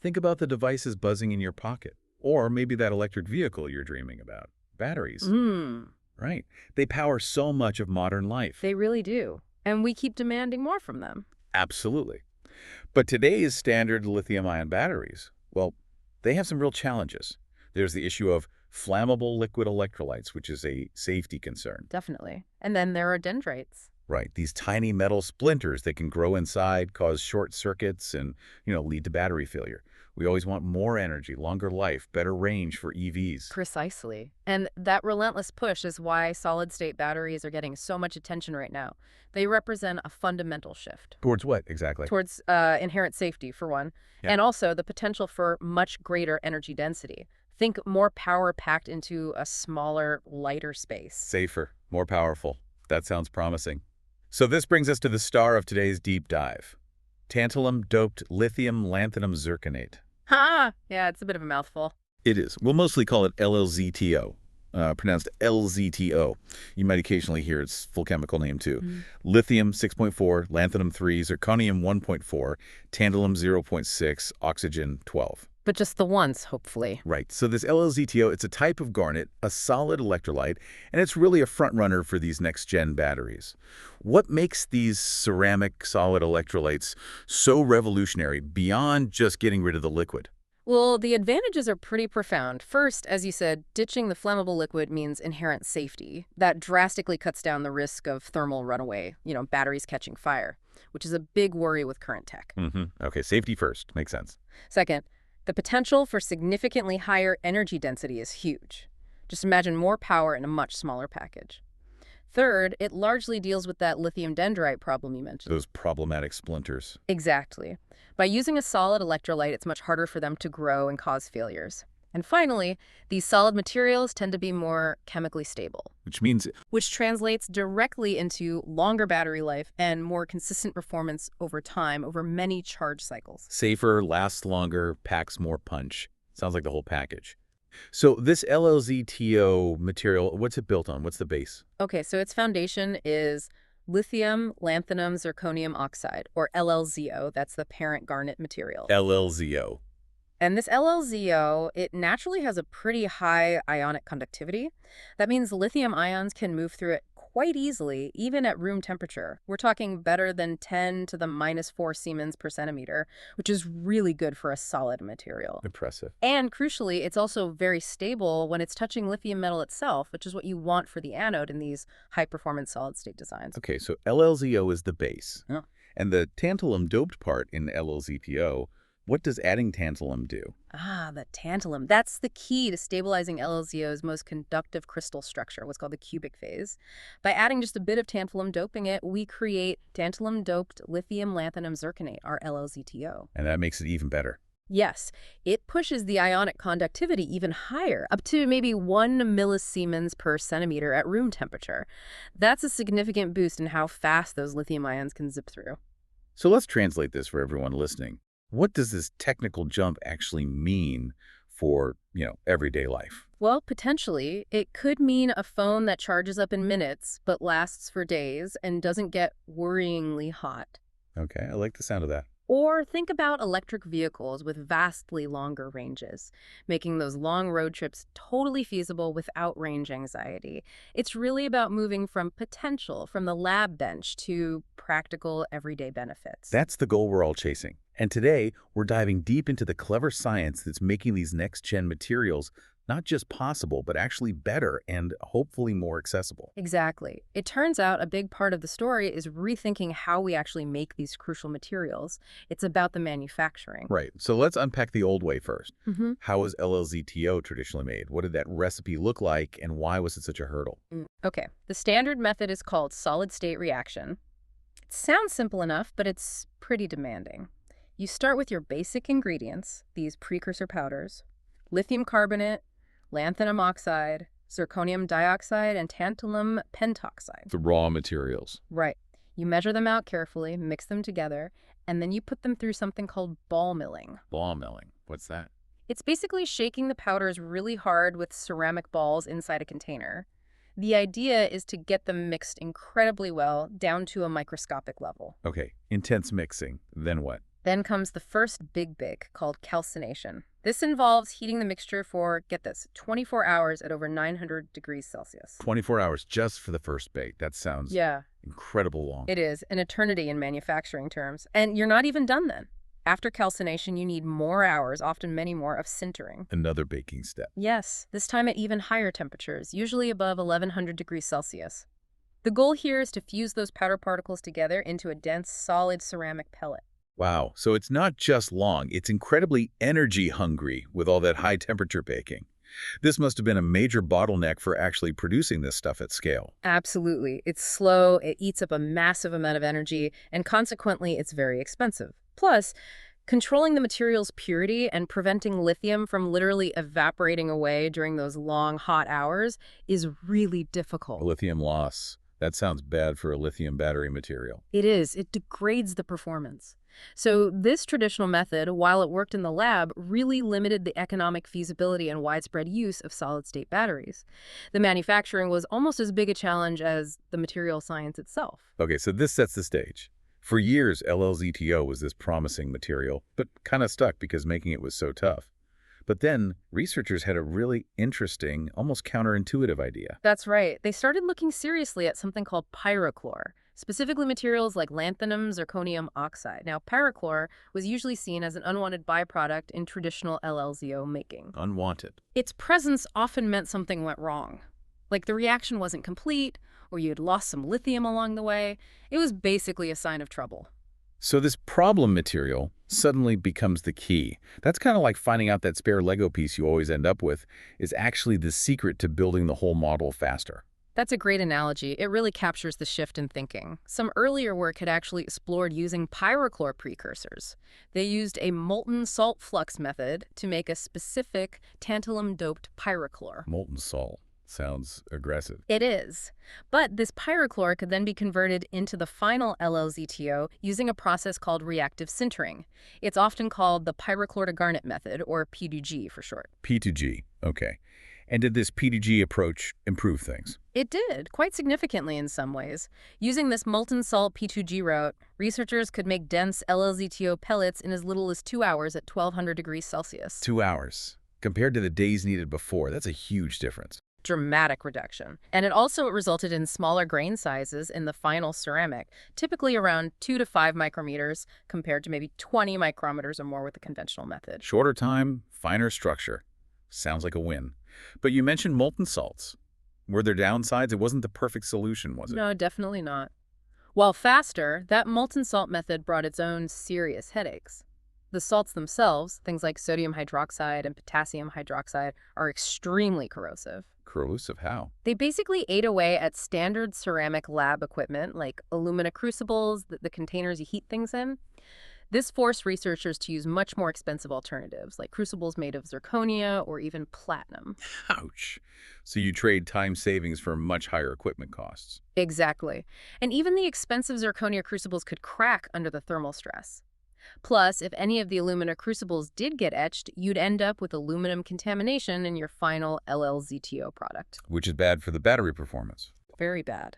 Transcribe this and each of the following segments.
Think about the devices buzzing in your pocket, or maybe that electric vehicle you're dreaming about. Batteries. Right. They power so much of modern life. They really do. And we keep demanding more from them. Absolutely. But today's standard lithium-ion batteries, well, they have some real challenges. There's the issue of flammable liquid electrolytes, which is a safety concern. Definitely. And then there are dendrites. Right. These tiny metal splinters that can grow inside, cause short circuits, and, lead to battery failure. We always want more energy, longer life, better range for EVs. Precisely. And that relentless push is why solid-state batteries are getting so much attention right now. They represent a fundamental shift. Towards what, exactly? Towards inherent safety, for one, and also the potential for much greater energy density. Think more power packed into a smaller, lighter space. Safer, more powerful. That sounds promising. So this brings us to the star of today's deep dive. Tantalum-doped lithium lanthanum zirconate. Ha! Yeah, it's a bit of a mouthful. It is. We'll mostly call it LLZTO, pronounced LZTO. You might occasionally hear its full chemical name, too. Lithium 6.4, lanthanum 3, zirconium 1.4, tantalum 0.6, oxygen 12. But just the once, hopefully. Right. So this LLZTO, it's a type of garnet, a solid electrolyte, and it's really a front-runner for these next-gen batteries. What makes these ceramic solid electrolytes so revolutionary beyond just getting rid of the liquid? Well, the advantages are pretty profound. First, as you said, ditching the flammable liquid means inherent safety. That drastically cuts down the risk of thermal runaway, batteries catching fire, which is a big worry with current tech. Okay, safety first. Makes sense. Second, the potential for significantly higher energy density is huge. Just imagine more power in a much smaller package. Third, it largely deals with that lithium dendrite problem you mentioned. Those problematic splinters. Exactly. By using a solid electrolyte, it's much harder for them to grow and cause failures. And finally, these solid materials tend to be more chemically stable. Which translates directly into longer battery life and more consistent performance over time, over many charge cycles. Safer, lasts longer, packs more punch. Sounds like the whole package. So this LLZTO material, what's it built on? What's the base? Okay, so its foundation is lithium lanthanum zirconium oxide, or LLZO. That's the parent garnet material. LLZO. And this LLZO, it naturally has a pretty high ionic conductivity. That means lithium ions can move through it quite easily, even at room temperature. We're talking better than 10 to the -4 Siemens per centimeter, which is really good for a solid material. Impressive. And crucially, it's also very stable when it's touching lithium metal itself, which is what you want for the anode in these high-performance solid-state designs. Okay, so LLZO is the base. Yeah. And the tantalum-doped part in LLZTO, what does adding tantalum do? The tantalum. That's the key to stabilizing LLZO's most conductive crystal structure, what's called the cubic phase. By adding just a bit of tantalum doping it, we create tantalum-doped lithium lanthanum zirconate, our LLZTO. And that makes it even better. Yes, it pushes the ionic conductivity even higher, up to maybe 1 millisiemens per centimeter at room temperature. That's a significant boost in how fast those lithium ions can zip through. So let's translate this for everyone listening. What does this technical jump actually mean for, everyday life? Well, potentially, it could mean a phone that charges up in minutes but lasts for days and doesn't get worryingly hot. Okay, I like the sound of that. Or think about electric vehicles with vastly longer ranges, making those long road trips totally feasible without range anxiety. It's really about moving from potential, from the lab bench, to practical everyday benefits. That's the goal we're all chasing. And today, we're diving deep into the clever science that's making these next-gen materials not just possible, but actually better and hopefully more accessible. Exactly. It turns out a big part of the story is rethinking how we actually make these crucial materials. It's about the manufacturing. Right. So let's unpack the old way first. How was LLZTO traditionally made? What did that recipe look like, and why was it such a hurdle? Okay. The standard method is called solid-state reaction. It sounds simple enough, but it's pretty demanding. You start with your basic ingredients, these precursor powders, lithium carbonate, lanthanum oxide, zirconium dioxide, and tantalum pentoxide. The raw materials. Right. You measure them out carefully, mix them together, and then you put them through something called ball milling. Ball milling. What's that? It's basically shaking the powders really hard with ceramic balls inside a container. The idea is to get them mixed incredibly well down to a microscopic level. Okay. Intense mixing. Then what? Then comes the first big called calcination. This involves heating the mixture for, get this, 24 hours at over 900 degrees Celsius. 24 hours just for the first bake. That sounds incredible long. It is, an eternity in manufacturing terms. And you're not even done then. After calcination, you need more hours, often many more, of sintering. Another baking step. Yes, this time at even higher temperatures, usually above 1100 degrees Celsius. The goal here is to fuse those powder particles together into a dense, solid ceramic pellet. Wow, so it's not just long, it's incredibly energy hungry with all that high temperature baking. This must have been a major bottleneck for actually producing this stuff at scale. Absolutely. It's slow, it eats up a massive amount of energy, and consequently, it's very expensive. Plus, controlling the material's purity and preventing lithium from literally evaporating away during those long, hot hours is really difficult. Lithium loss. That sounds bad for a lithium battery material. It is. It degrades the performance. So this traditional method, while it worked in the lab, really limited the economic feasibility and widespread use of solid-state batteries. The manufacturing was almost as big a challenge as the material science itself. Okay, so this sets the stage. For years, LLZTO was this promising material, but kind of stuck because making it was so tough. But then, researchers had a really interesting, almost counterintuitive idea. That's right. They started looking seriously at something called pyrochlore, specifically materials like lanthanum, zirconium oxide. Now, pyrochlore was usually seen as an unwanted byproduct in traditional LLZTO making. Unwanted. Its presence often meant something went wrong. Like the reaction wasn't complete, or you had lost some lithium along the way. It was basically a sign of trouble. So this problem material suddenly becomes the key. That's kind of like finding out that spare Lego piece you always end up with is actually the secret to building the whole model faster. That's a great analogy. It really captures the shift in thinking. Some earlier work had actually explored using pyrochlore precursors. They used a molten salt flux method to make a specific tantalum-doped pyrochlore. Molten salt. Sounds aggressive. It is. But this pyrochlore could then be converted into the final LLZTO using a process called reactive sintering. It's often called the pyrochlore-to-garnet method, or P2G for short. P2G. Okay. And did this P2G approach improve things? It did, quite significantly in some ways. Using this molten salt P2G route, researchers could make dense LLZTO pellets in as little as 2 hours at 1200 degrees Celsius. 2 hours. Compared to the days needed before, that's a huge difference. Dramatic reduction. And it also resulted in smaller grain sizes in the final ceramic, typically around 2 to 5 micrometers compared to maybe 20 micrometers or more with the conventional method. Shorter time, finer structure. Sounds like a win. But you mentioned molten salts. Were there downsides? It wasn't the perfect solution, was it? No, definitely not. While faster, that molten salt method brought its own serious headaches. The salts themselves, things like sodium hydroxide and potassium hydroxide, are extremely corrosive. Corrosive how? They basically ate away at standard ceramic lab equipment like alumina crucibles, the containers you heat things in. This forced researchers to use much more expensive alternatives, like crucibles made of zirconia or even platinum. Ouch. So you trade time savings for much higher equipment costs. Exactly. And even the expensive zirconia crucibles could crack under the thermal stress. Plus, if any of the alumina crucibles did get etched, you'd end up with aluminum contamination in your final LLZTO product. Which is bad for the battery performance. Very bad.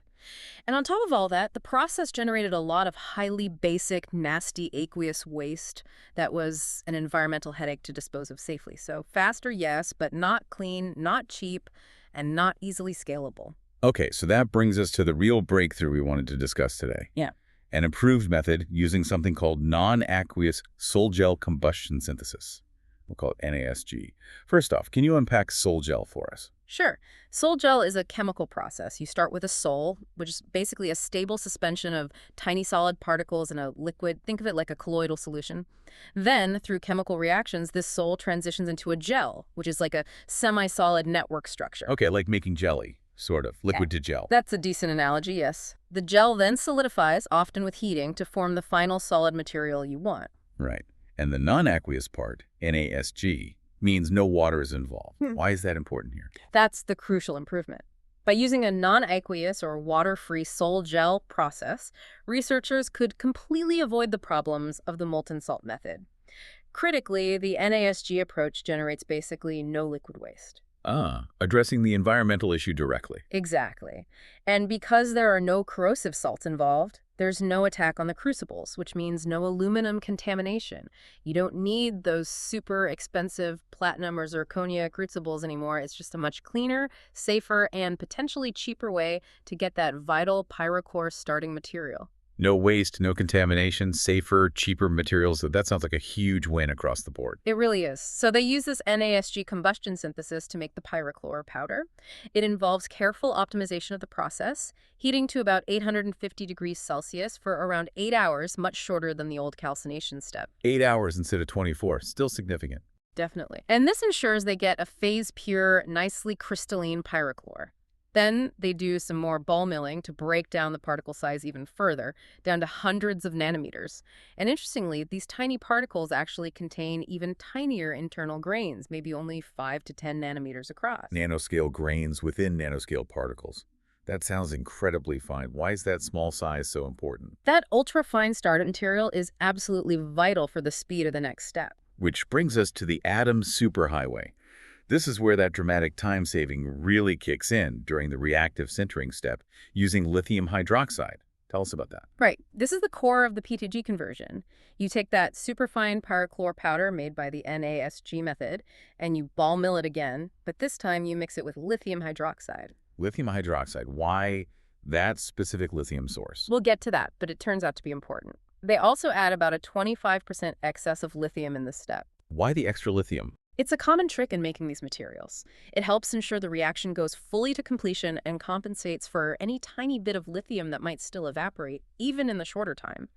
And on top of all that, the process generated a lot of highly basic, nasty, aqueous waste that was an environmental headache to dispose of safely. So faster, yes, but not clean, not cheap, and not easily scalable. Okay, so that brings us to the real breakthrough we wanted to discuss today. Yeah. An improved method using something called non-aqueous sol-gel combustion synthesis. We'll call it NASG. First off, can you unpack sol-gel for us? Sure. Sol-gel is a chemical process. You start with a sol, which is basically a stable suspension of tiny solid particles in a liquid. Think of it like a colloidal solution. Then, through chemical reactions, this sol transitions into a gel, which is like a semi-solid network structure. Okay, like making jelly. Sort of. Liquid to gel. That's a decent analogy, yes. The gel then solidifies, often with heating, to form the final solid material you want. Right. And the non-aqueous part, NASG, means no water is involved. Why is that important here? That's the crucial improvement. By using a non-aqueous or water-free sol gel process, researchers could completely avoid the problems of the molten salt method. Critically, the NASG approach generates basically no liquid waste. Addressing the environmental issue directly. Exactly. And because there are no corrosive salts involved, There's no attack on the crucibles, which means no aluminum contamination. You don't need those super expensive platinum or zirconia crucibles anymore. It's just a much cleaner, safer, and potentially cheaper way to get that vital pyrochore starting material. No waste, no contamination, safer, cheaper materials. That sounds like a huge win across the board. It really is. So they use this NASG combustion synthesis to make the pyrochlore powder. It involves careful optimization of the process, heating to about 850 degrees Celsius for around 8 hours, much shorter than the old calcination step. 8 hours instead of 24. Still significant. Definitely. And this ensures they get a phase-pure, nicely crystalline pyrochlore. Then they do some more ball milling to break down the particle size even further, down to hundreds of nanometers. And interestingly, these tiny particles actually contain even tinier internal grains, maybe only 5 to 10 nanometers across. Nanoscale grains within nanoscale particles. That sounds incredibly fine. Why is that small size so important? That ultra-fine startup material is absolutely vital for the speed of the next step. Which brings us to the atom superhighway. This is where that dramatic time saving really kicks in during the reactive sintering step using lithium hydroxide. Tell us about that. Right. This is the core of the PTG conversion. You take that superfine pyrochlore powder made by the NASG method, and you ball mill it again, but this time you mix it with lithium hydroxide. Lithium hydroxide. Why that specific lithium source? We'll get to that, but it turns out to be important. They also add about a 25% excess of lithium in this step. Why the extra lithium? It's a common trick in making these materials. It helps ensure the reaction goes fully to completion and compensates for any tiny bit of lithium that might still evaporate, even in the shorter time.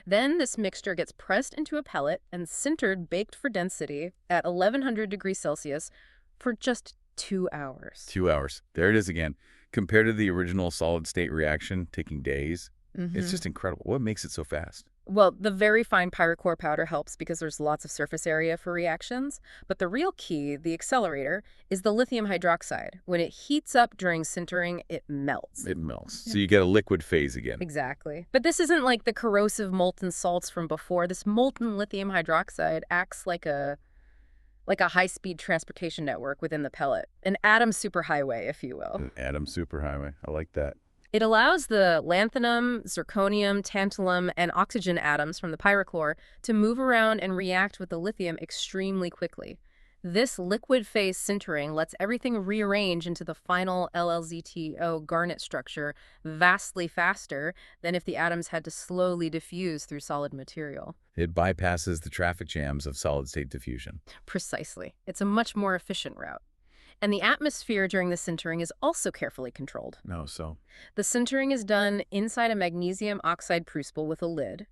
Then this mixture gets pressed into a pellet and sintered, baked for density at 1100 degrees Celsius for just 2 hours. 2 hours. There it is again. Compared to the original solid-state reaction taking days, it's just incredible. What makes it so fast? Well, the very fine pyrochlore powder helps because there's lots of surface area for reactions, but the real key, the accelerator, is the lithium hydroxide. When it heats up during sintering, it melts. It melts. So you get a liquid phase again. Exactly. But this isn't like the corrosive molten salts from before. This molten lithium hydroxide acts like a high-speed transportation network within the pellet. An atom superhighway, if you will. An atom superhighway. I like that. It allows the lanthanum, zirconium, tantalum, and oxygen atoms from the pyrochlore to move around and react with the lithium extremely quickly. This liquid phase sintering lets everything rearrange into the final LLZTO garnet structure vastly faster than if the atoms had to slowly diffuse through solid material. It bypasses the traffic jams of solid-state diffusion. Precisely. It's a much more efficient route. And the atmosphere during the sintering is also carefully controlled. No, so? The sintering is done inside a magnesium oxide crucible with a lid.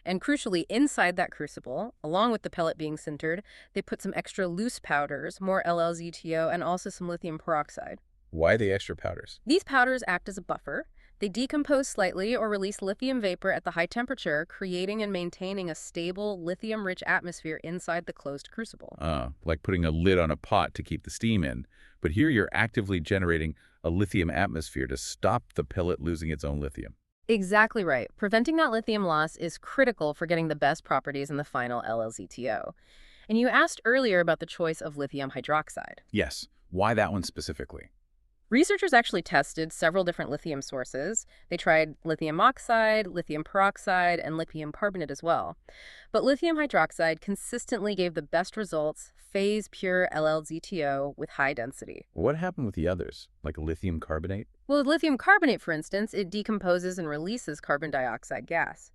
And crucially, inside that crucible, along with the pellet being sintered, they put some extra loose powders, more LLZTO, and also some lithium peroxide. Why the extra powders? These powders act as a buffer. They decompose slightly or release lithium vapor at the high temperature, creating and maintaining a stable, lithium-rich atmosphere inside the closed crucible. Like putting a lid on a pot to keep the steam in. But here you're actively generating a lithium atmosphere to stop the pellet losing its own lithium. Exactly right. Preventing that lithium loss is critical for getting the best properties in the final LLZTO. And you asked earlier about the choice of lithium hydroxide. Yes. Why that one specifically? Researchers actually tested several different lithium sources. They tried lithium oxide, lithium peroxide, and lithium carbonate as well. But lithium hydroxide consistently gave the best results, phase-pure LLZTO with high density. What happened with the others, like lithium carbonate? Well, with lithium carbonate, for instance, it decomposes and releases carbon dioxide gas.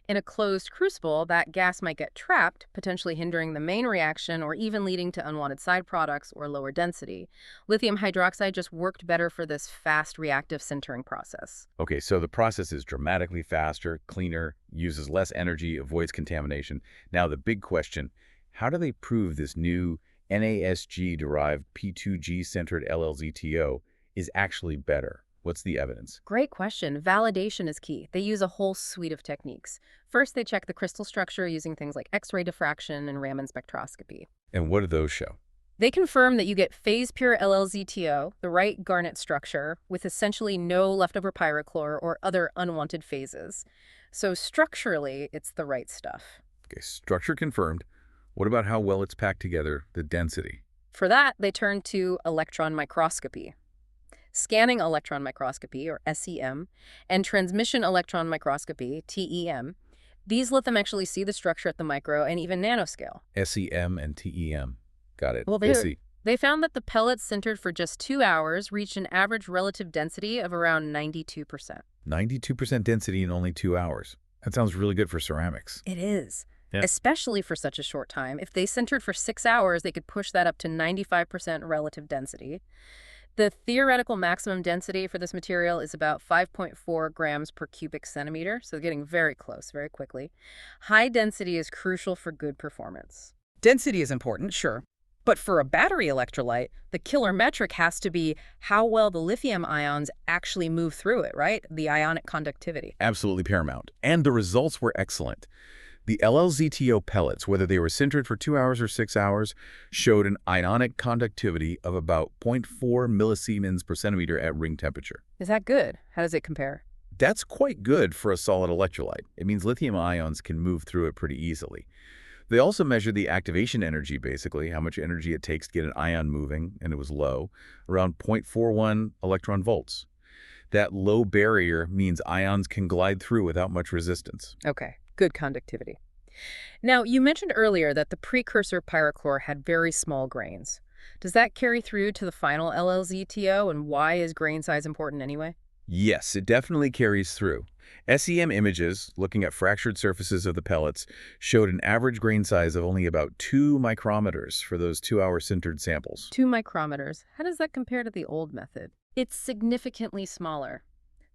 In a closed crucible, that gas might get trapped, potentially hindering the main reaction or even leading to unwanted side products or lower density. Lithium hydroxide just worked better for this fast reactive sintering process. Okay, so the process is dramatically faster, cleaner, uses less energy, avoids contamination. Now the big question, how do they prove this new NASG-derived P2G-centered LLZTO is actually better? What's the evidence? Great question. Validation is key. They use a whole suite of techniques. First, they check the crystal structure using things like X-ray diffraction and Raman spectroscopy. And what do those show? They confirm that you get phase-pure LLZTO, the right garnet structure, with essentially no leftover pyrochlore or other unwanted phases. So structurally, it's the right stuff. Okay, structure confirmed. What about how well it's packed together, the density? For that, they turn to electron microscopy. scanning electron microscopy, or SEM, and transmission electron microscopy, TEM. These let them actually see the structure at the micro and even nanoscale. SEM and TEM. Got it. Well, I see. they found that the pellets sintered for just 2 hours reached an average relative density of around 92%. 92% density in only 2 hours. That sounds really good for ceramics. It is. Yeah. Especially for such a short time. If they sintered for 6 hours, they could push that up to 95% relative density. The theoretical maximum density for this material is about 5.4 grams per cubic centimeter, so getting very close very quickly. High density is crucial for good performance. Density is important, sure. But for a battery electrolyte, the killer metric has to be how well the lithium ions actually move through it, right? The ionic conductivity. Absolutely paramount. And the results were excellent. The LLZTO pellets, whether they were sintered for 2 hours or 6 hours, showed an ionic conductivity of about 0.4 millisiemens per centimeter at ring temperature. Is that good? How does it compare? That's quite good for a solid electrolyte. It means lithium ions can move through it pretty easily. They also measured the activation energy, basically, how much energy it takes to get an ion moving, and it was low, around 0.41 electron volts. That low barrier means ions can glide through without much resistance. Okay, good conductivity. Now, you mentioned earlier that the precursor pyrochlore had very small grains. Does that carry through to the final LLZTO, and why is grain size important anyway? Yes, it definitely carries through. SEM images, looking at fractured surfaces of the pellets, showed an average grain size of only about 2 micrometers for those 2-hour sintered samples. 2 micrometers. How does that compare to the old method? It's significantly smaller.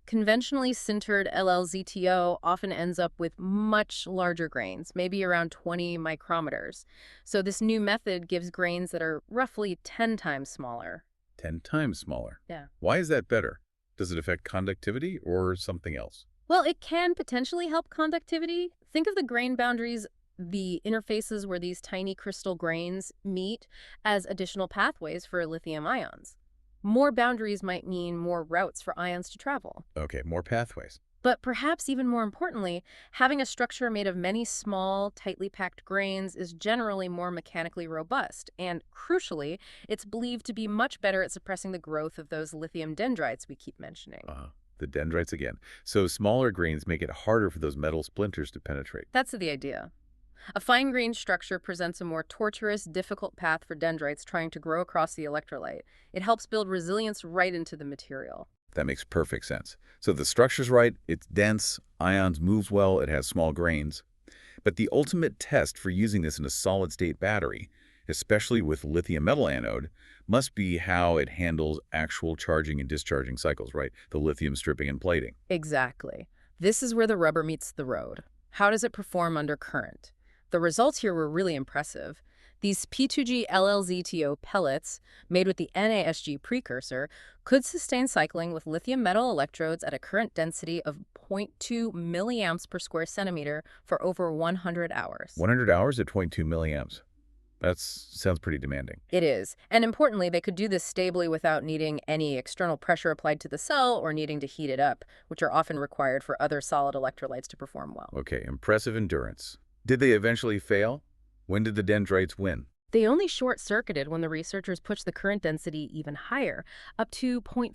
Conventionally sintered LLZTO often ends up with much larger grains, maybe around 20 micrometers. So this new method gives grains that are roughly 10 times smaller. 10 times smaller. Yeah. Why is that better? Does it affect conductivity or something else? Well, it can potentially help conductivity. Think of the grain boundaries, the interfaces where these tiny crystal grains meet, as additional pathways for lithium ions. More boundaries might mean more routes for ions to travel. Okay, more pathways. But perhaps even more importantly, having a structure made of many small, tightly packed grains is generally more mechanically robust, and crucially, it's believed to be much better at suppressing the growth of those lithium dendrites we keep mentioning. The dendrites again. So smaller grains make it harder for those metal splinters to penetrate. That's the idea. A fine-grained structure presents a more tortuous, difficult path for dendrites trying to grow across the electrolyte. It helps build resilience right into the material. That makes perfect sense. So the structure's right, it's dense, ions moves well, it has small grains. But the ultimate test for using this in a solid-state battery, especially with lithium metal anode, must be how it handles actual charging and discharging cycles, right? The lithium stripping and plating. Exactly. This is where the rubber meets the road. How does it perform under current? The results here were really impressive. These P2G LLZTO pellets, made with the NASG precursor, could sustain cycling with lithium metal electrodes at a current density of 0.2 milliamps per square centimeter for over 100 hours. 100 hours at 0.2 milliamps. That sounds pretty demanding. It is. And importantly, they could do this stably without needing any external pressure applied to the cell or needing to heat it up, which are often required for other solid electrolytes to perform well. Okay, impressive endurance. Did they eventually fail? When did the dendrites win? They only short-circuited when the researchers pushed the current density even higher, up to 0.3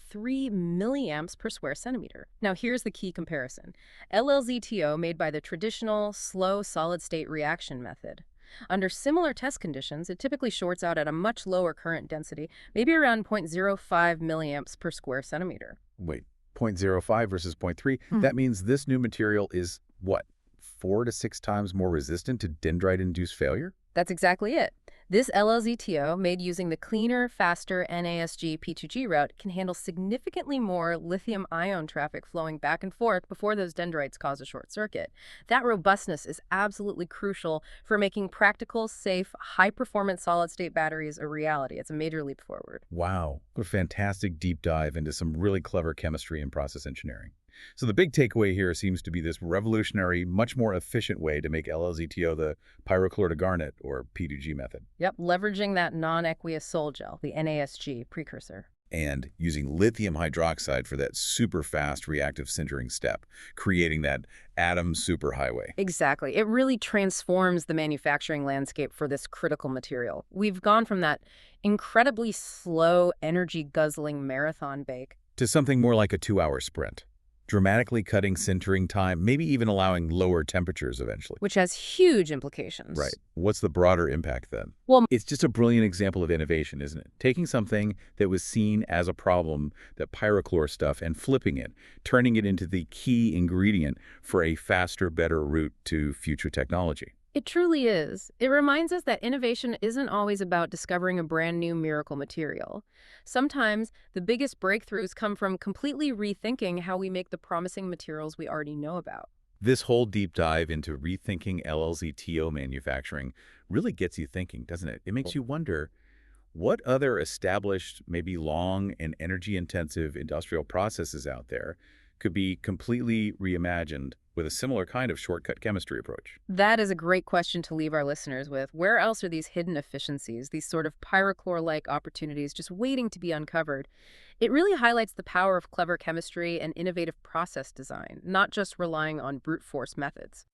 milliamps per square centimeter. Now here's the key comparison. LLZTO made by the traditional, slow solid-state reaction method. Under similar test conditions, it typically shorts out at a much lower current density, maybe around 0.05 milliamps per square centimeter. Wait, 0.05 versus 0.3? That means this new material is, what, 4 to 6 times more resistant to dendrite-induced failure? That's exactly it. This LLZTO, made using the cleaner, faster NASG P2G route, can handle significantly more lithium-ion traffic flowing back and forth before those dendrites cause a short circuit. That robustness is absolutely crucial for making practical, safe, high-performance solid-state batteries a reality. It's a major leap forward. Wow, what a fantastic deep dive into some really clever chemistry and process engineering. So the big takeaway here seems to be this revolutionary, much more efficient way to make LLZTO the pyrochlore-to-garnet, or P2G method. Yep, leveraging that non-aqueous sol gel, the NASG precursor. and using lithium hydroxide for that super fast reactive sintering step, creating that atom superhighway. Exactly. It really transforms the manufacturing landscape for this critical material. We've gone from that incredibly slow, energy-guzzling marathon bake To something more like a 2-hour sprint, dramatically cutting sintering time, maybe even allowing lower temperatures eventually. which has huge implications. Right. What's the broader impact then? Well, It's just a brilliant example of innovation, isn't it? Taking something that was seen as a problem, that pyrochlore stuff, and flipping it, turning it into the key ingredient for a faster, better route to future technology. it truly is. It reminds us that innovation isn't always about discovering a brand new miracle material. Sometimes the biggest breakthroughs come from completely rethinking how we make the promising materials we already know about. This whole deep dive into rethinking LLZTO manufacturing really gets you thinking, doesn't it? It makes you wonder, what other established, maybe long and energy-intensive industrial processes out there could be completely reimagined with a similar kind of shortcut chemistry approach? That is a great question to leave our listeners with. Where else are these hidden efficiencies, these sort of pyrochlore-like opportunities just waiting to be uncovered? It really highlights the power of clever chemistry and innovative process design, not just relying on brute force methods.